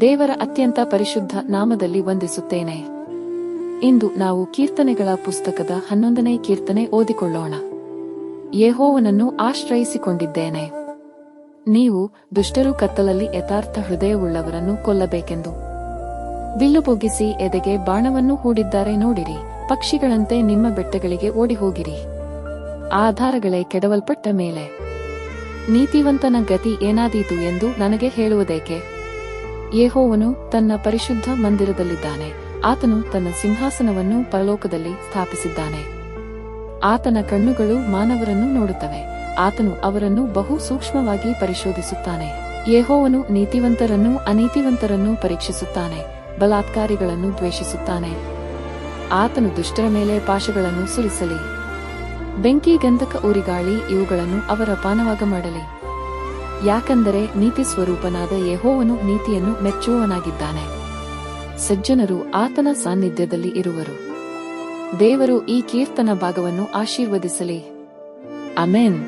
ದೇವರ ಅತ್ಯಂತ ಪರಿಶುದ್ಧ ನಾಮದಲ್ಲಿ ವಂದಿಸುತ್ತೇನೆ. ಇಂದು ನಾವು ಕೀರ್ತನೆಗಳ ಪುಸ್ತಕದ 11ನೇ ಕೀರ್ತನೆ ಓದಿಕೊಳ್ಳೋಣ. ಯೆಹೋವನನ್ನು ಆಶ್ರಯಿಸಿಕೊಂಡಿದ್ದೇನೆ. ನೀವು ದುಷ್ಟರು ಕತ್ತಲಲ್ಲಿ ಯಥಾರ್ಥ ಹೃದಯವುಳ್ಳವರನ್ನು ಕೊಲ್ಲಬೇಕೆಂದು ಬಿಲ್ಲು ಬೊಗ್ಗಿಸಿ ಎದೆಗೆ ಬಾಣವನ್ನು ಹೂಡಿದ್ದಾರೆ. ನೋಡಿರಿ, ಪಕ್ಷಿಗಳಂತೆ ನಿಮ್ಮ ಬೆಟ್ಟಗಳಿಗೆ ಓಡಿಹೋಗಿರಿ. ಆಧಾರಗಳೇ ಕೆಡವಲ್ಪಟ್ಟ ಮೇಲೆ ನೀತಿವಂತನ ಗತಿ ಏನಾದೀತು ಎಂದು ನನಗೆ ಹೇಳುವುದೇಕೆ? ಯೆಹೋವನು ತನ್ನ ಪರಿಶುದ್ಧ ಮಂದಿರದಲ್ಲಿದ್ದಾನೆ. ಆತನು ತನ್ನ ಸಿಂಹಾಸನವನ್ನು ಪರಲೋಕದಲ್ಲಿ ಸ್ಥಾಪಿಸಿದ್ದಾನೆ. ಆತನ ಕಣ್ಣುಗಳು ಮಾನವರನ್ನು ನೋಡುತ್ತವೆ. ಆತನು ಅವರನ್ನು ಬಹು ಸೂಕ್ಷ್ಮವಾಗಿ ಪರಿಶೋಧಿಸುತ್ತಾನೆ. ಯೆಹೋವನು ನೀತಿವಂತರನ್ನೂ ಅನೀತಿವಂತರನ್ನೂ ಪರೀಕ್ಷಿಸುತ್ತಾನೆ, ಬಲಾತ್ಕಾರಿಗಳನ್ನು ದ್ವೇಷಿಸುತ್ತಾನೆ. ಆತನು ದುಷ್ಟರ ಮೇಲೆ ಪಾಶಗಳನ್ನು ಸುರಿಸಲಿ, ಬೆಂಕಿ, ಗಂಧಕ, ಉರಿಗಾಳಿ ಇವುಗಳನ್ನು ಅವರ ಪಾನವಾಗ ಮಾಡಲಿ. ಯಾಕಂದರೆ ನೀತಿ ಸ್ವರೂಪನಾದ ಯೆಹೋವನು ನೀತಿಯನ್ನು ಮೆಚ್ಚುವವನಾಗಿದ್ದಾನೆ. ಸಜ್ಜನರು ಆತನ ಸಾನ್ನಿಧ್ಯದಲ್ಲಿ ಇರುವರು. ದೇವರು ಈ ಕೀರ್ತನ ಭಾಗವನ್ನು ಆಶೀರ್ವದಿಸಲಿ. ಆಮೆನ್.